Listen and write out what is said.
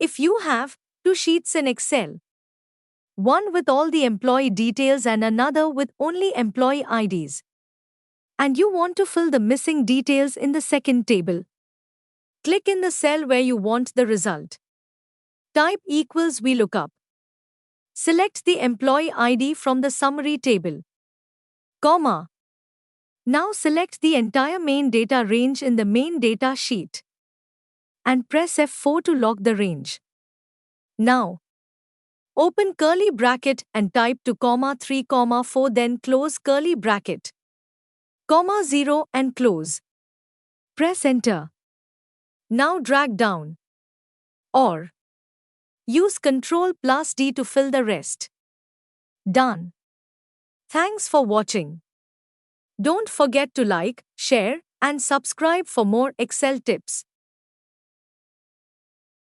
If you have two sheets in Excel, one with all the employee details and another with only employee IDs, and you want to fill the missing details in the second table, click in the cell where you want the result. Type equals VLOOKUP. Select the employee ID from the summary table, comma. Now select the entire main data range in the main data sheet and press F4 to lock the range. Now, open curly bracket and type to comma 3 comma 4, then close curly bracket, comma 0 and close. Press enter. Now drag down. Or use Ctrl+D to fill the rest. Done. Thanks for watching. Don't forget to like, share, and subscribe for more Excel tips.